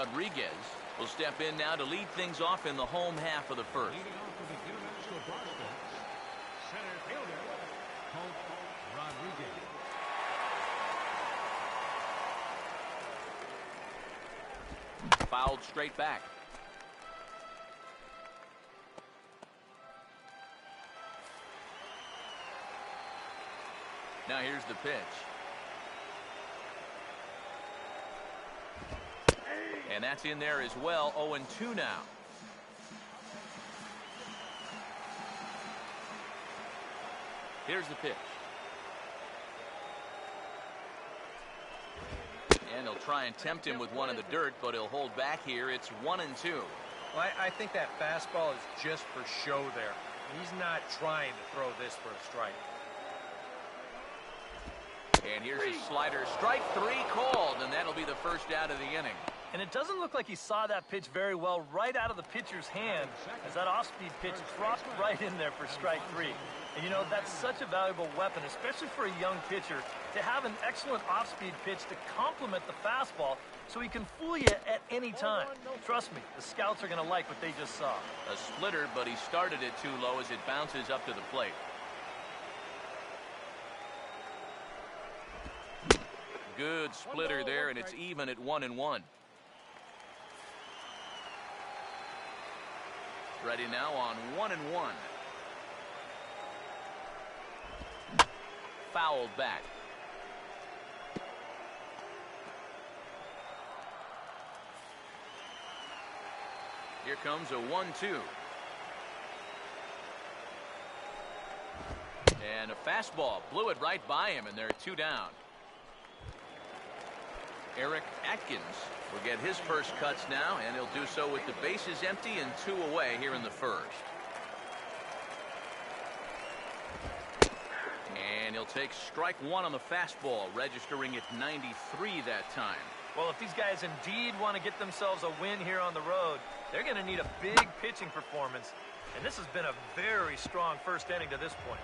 Rodriguez will step in now to lead things off in the home half of the first. Leading off for the international prospects, center fielder, Kaii Rodriguez. Fouled straight back. Now here's the pitch. And that's in there as well. 0-2 now. Here's the pitch. And he'll try and tempt him with one in the dirt, but he'll hold back here. It's 1-2. Well, I think that fastball is just for show there. He's not trying to throw this for a strike. And here's his slider. Strike three called, and that'll be the first out of the inning. And it doesn't look like he saw that pitch very well right out of the pitcher's hand as that off-speed pitch dropped right in there for strike three. And, you know, that's such a valuable weapon, especially for a young pitcher, to have an excellent off-speed pitch to complement the fastball so he can fool you at any time. Trust me, the scouts are going to like what they just saw. A splitter, but he started it too low as it bounces up to the plate. Good splitter there, and it's even at 1-1. Ready now on 1-1. Fouled back. Here comes a 1-2. And a fastball blew it right by him, and they're 2 down. Eric Atkins will get his first cuts now, and he'll do so with the bases empty and 2 away here in the first. And he'll take strike one on the fastball, registering at 93 that time. Well, if these guys indeed want to get themselves a win here on the road, they're going to need a big pitching performance. And this has been a very strong first inning to this point.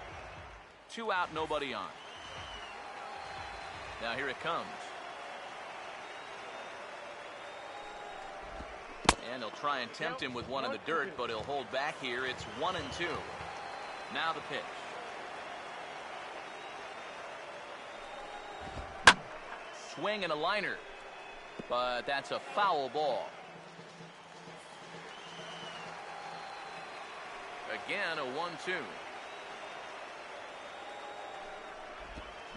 2 out, nobody on. Now here it comes. And he'll try and tempt him with one in the dirt, but he'll hold back here. It's 1-2. Now the pitch. Swing and a liner. But that's a foul ball. Again, a 1-2.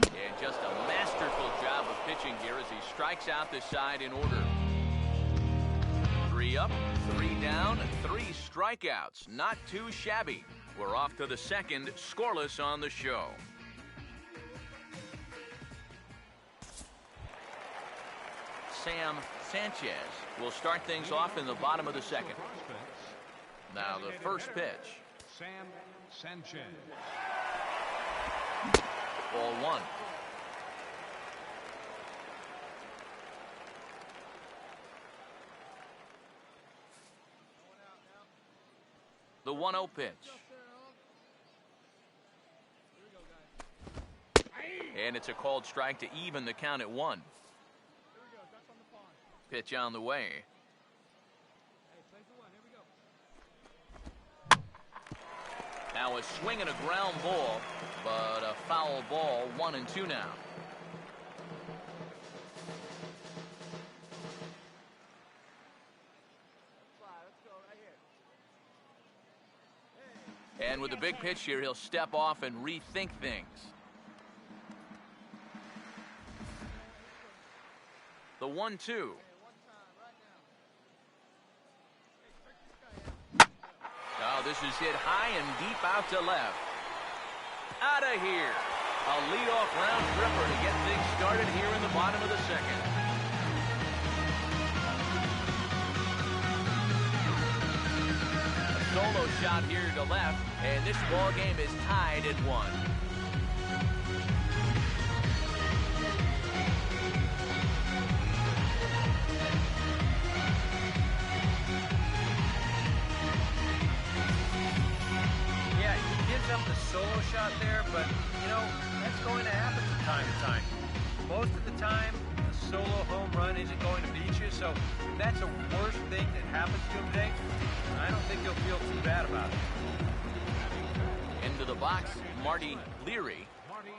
And just a masterful job of pitching here as he strikes out this side in order. 3 up, 3 down, 3 strikeouts. Not too shabby. We're off to the second, scoreless on the show. Sam Sanchez will start things off in the bottom of the second. Now the first pitch. Sam Sanchez. Ball 1. The 1-0 pitch. And it's a called strike to even the count at 1. Pitch on the way. Now a swing and a ground ball, but a foul ball. 1-2 now. And with the big pitch here, he'll step off and rethink things. The 1-2. Oh, this is hit high and deep out to left. Out of here. A leadoff round tripper to get things started here in the bottom of the second. A solo shot here to left, and this ball game is tied at 1. Up the solo shot there, but you know that's going to happen from time to time. Most of the time, the solo home run isn't going to beat you, so if that's the worst thing that happens to him today, I don't think he'll feel too bad about it. Into the box, Marty Leary. Marty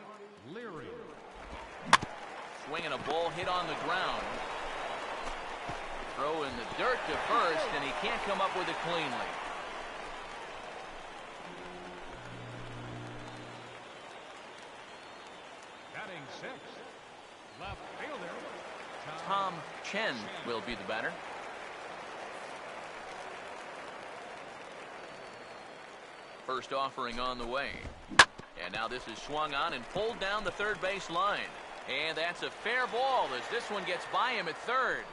Leary. Swinging a ball hit on the ground. Throw in the dirt to first, and he can't come up with it cleanly. Batting sixth, left fielder Tom Chen will be the batter. First offering on the way. And now this is swung on and pulled down the third base line. And that's a fair ball as this one gets by him at third.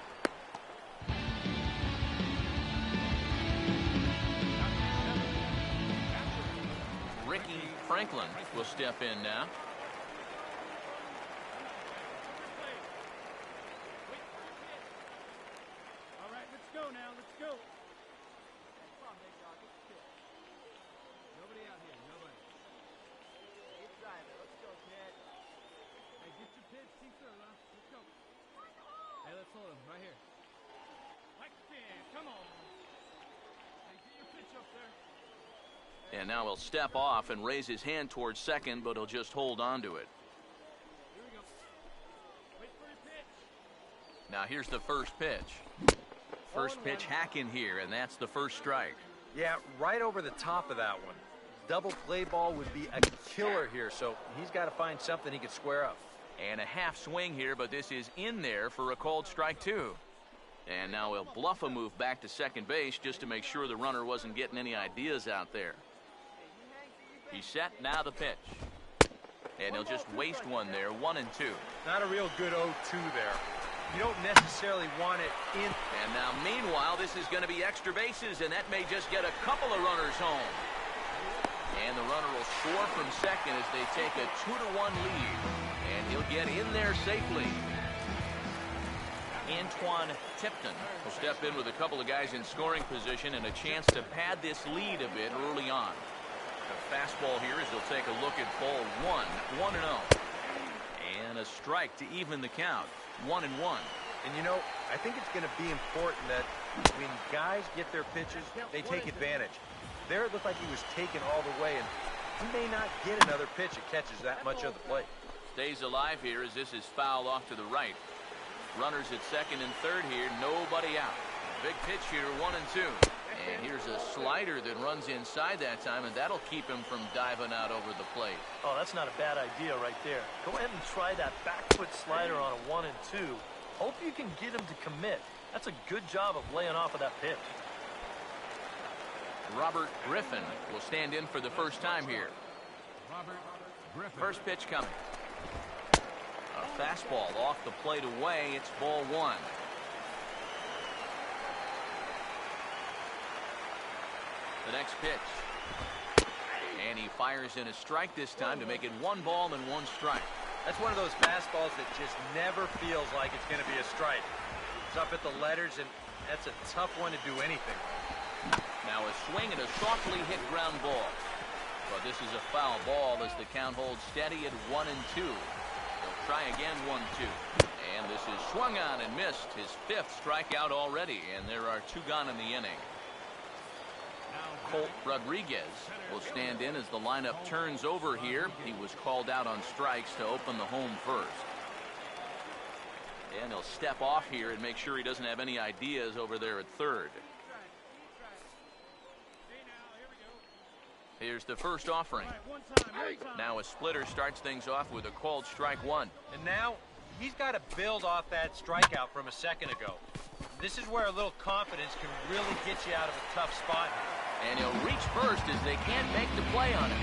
Ricky Franklin will step in now. All right, let's go now. Let's go. Come on, big dog. Let's go. Nobody out here. Nobody. Keep driving. Let's go, kid. Hey, get your pitch. See through, huh? Let's go. Hey, let's hold him right here. Like spin. Come on. Hey, get your pitch up there. And now he'll step off and raise his hand towards second, but he'll just hold on to it. Here we go. Wait for your pitch. Now here's the first pitch. First pitch hack in here, and that's the first strike. Yeah, right over the top of that one. Double play ball would be a killer here, so he's got to find something he can square up. And a half swing here, but this is in there for a called strike two. And now he'll bluff a move back to second base just to make sure the runner wasn't getting any ideas out there. He's set, now the pitch. And he'll just waste one there, 1-2. Not a real good 0-2 there. You don't necessarily want it in. And now, meanwhile, this is going to be extra bases, and that may just get a couple of runners home. And the runner will score from second as they take a 2-1 lead. And he'll get in there safely. Antoine Tipton will step in with a couple of guys in scoring position and a chance to pad this lead a bit early on. The fastball here as he'll take a look at ball 1, 1-0. And a strike to even the count, 1-1. And you know, I think it's going to be important that when guys get their pitches, they take advantage. There it looked like he was taken all the way, and he may not get another pitch that catches that much of the plate. Stays alive here as this is fouled off to the right. Runners at second and third here, nobody out. Big pitch here, 1-2. And here's a slider that runs inside that time, and that'll keep him from diving out over the plate. Oh, that's not a bad idea right there. Go ahead and try that back foot slider on a 1 and 2. Hope you can get him to commit. That's a good job of laying off of that pitch. Robert Griffin will stand in for the first time here. Robert Griffin. First pitch coming. A fastball off the plate away. It's ball 1. The next pitch. And he fires in a strike this time to make it 1 ball and 1 strike. That's one of those fastballs that just never feels like it's going to be a strike. It's up at the letters, and that's a tough one to do anything. Now a swing and a softly hit ground ball. But this is a foul ball as the count holds steady at 1-2. They'll try again, 1-2. And this is swung on and missed. His 5th strikeout already, and there are 2 gone in the inning. Colt Rodriguez will stand in as the lineup turns over here. He was called out on strikes to open the home first. And he'll step off here and make sure he doesn't have any ideas over there at third. Here's the first offering. Now a splitter starts things off with a called strike 1. And now he's got to build off that strikeout from a second ago. This is where a little confidence can really get you out of a tough spot here. And he'll reach first as they can't make the play on him.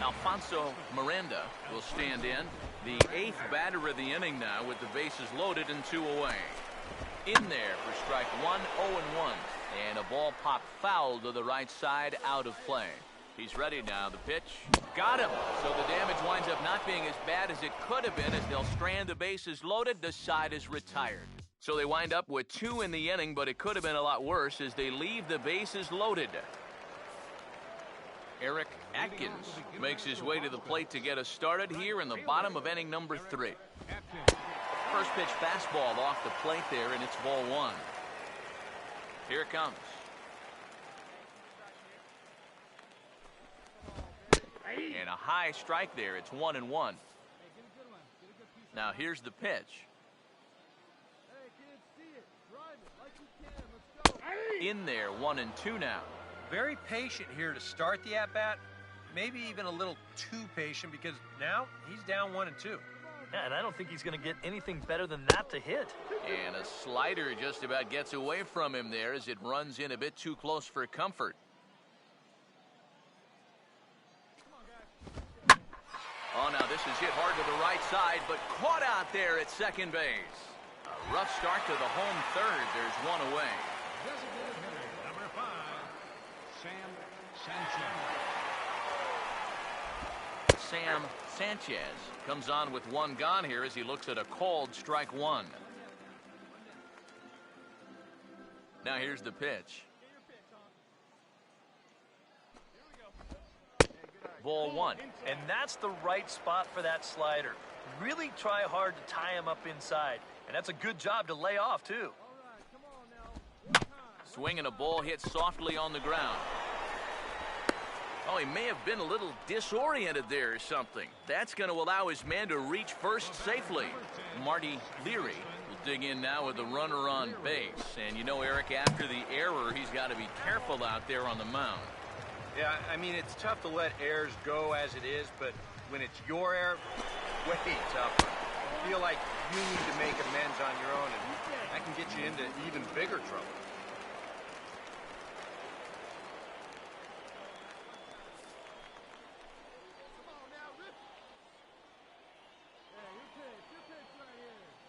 Alfonso Miranda will stand in. The 8th batter of the inning now with the bases loaded and 2 away. In there for strike 1, 0-1. And a ball popped foul to the right side, out of play. He's ready now. The pitch. Got him. So the damage winds up not being as bad as it could have been as they'll strand the bases loaded. The side is retired. So they wind up with 2 in the inning, but it could have been a lot worse as they leave the bases loaded. Eric Atkins makes his way to the plate to get us started here in the bottom of inning number 3. Captain. First pitch fastball off the plate there, and it's ball one. Here it comes. And a high strike there. It's 1-1. Now here's the pitch. In there, 1-2 now. Very patient here to start the at-bat. Maybe even a little too patient because now he's down 1-2. Yeah, and I don't think he's going to get anything better than that to hit. And a slider just about gets away from him there as it runs in a bit too close for comfort. Oh, now this is hit hard to the right side, but caught out there at second base. A rough start to the home third. There's one away. Designated hitter, number 5, Sam Sanchez. Sam Sanchez comes on with one gone here as he looks at a called strike one. Now here's the pitch. Ball one. And that's the right spot for that slider. Really try hard to tie him up inside. And that's a good job to lay off, too. Swinging a ball hit softly on the ground. Oh, he may have been a little disoriented there or something. That's going to allow his man to reach first safely. Marty Leary will dig in now with the runner on base. And you know, Eric, after the error, he's got to be careful out there on the mound. Yeah, I mean, it's tough to let errors go as it is, but when it's your error, way tougher. You feel like you need to make amends on your own, and that can get you into even bigger trouble.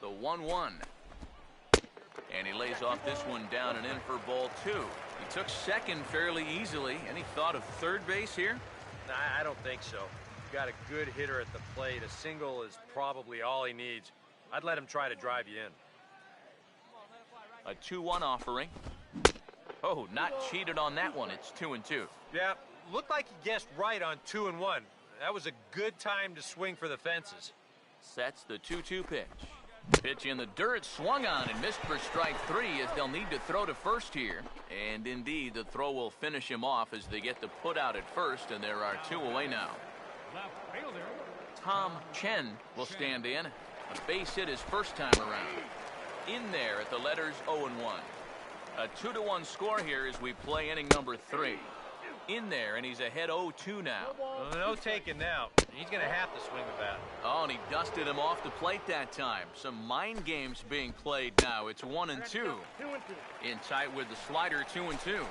The 1-1. And he lays off this one down and in for ball two. He took second fairly easily. Any thought of third base here? Nah, I don't think so. You've got a good hitter at the plate. A single is probably all he needs. I'd let him try to drive you in. A 2-1 offering. Oh, not cheated on that one. It's 2-2. Yeah, looked like he guessed right on 2-1. That was a good time to swing for the fences. Sets the 2-2 pitch. Pitch in the dirt, swung on and missed for strike three as they'll need to throw to first here. And indeed, the throw will finish him off as they get the put out at first, and there are two away now. Left fielder. Tom Chen will stand in. A base hit his first time around. In there at the letters 0-1. A 2-1 score here as we play inning number 3. In there, and he's ahead 0-2 now. No taking now. He's going to have to swing the bat. Oh, and he dusted him off the plate that time. Some mind games being played now. It's 1-2. In tight with the slider, 2-2.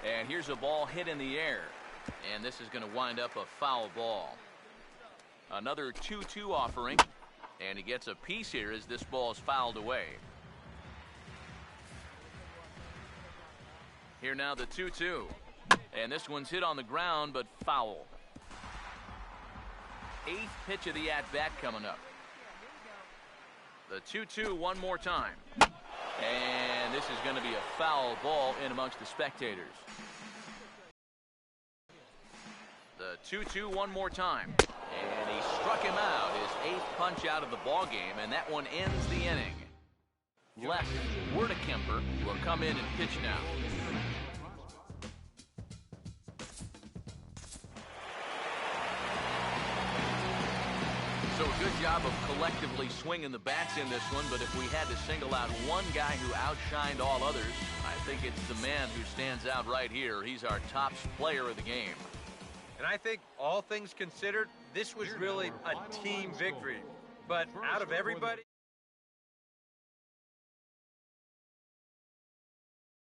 And here's a ball hit in the air. And this is going to wind up a foul ball. Another 2-2 offering. And he gets a piece here as this ball is fouled away. Here now the 2-2. And this one's hit on the ground, but foul. 8th pitch of the at-bat coming up. The 2-2 one more time. And this is going to be a foul ball in amongst the spectators. The 2-2 one more time. And he struck him out. His 8th punch out of the ball game, and that one ends the inning. Left, Werdekemper will come in and pitch now. So a good job of collectively swinging the bats in this one, but if we had to single out one guy who outshined all others, I think it's the man who stands out right here. He's our top player of the game. And I think, all things considered, this was really a team victory. But out of everybody...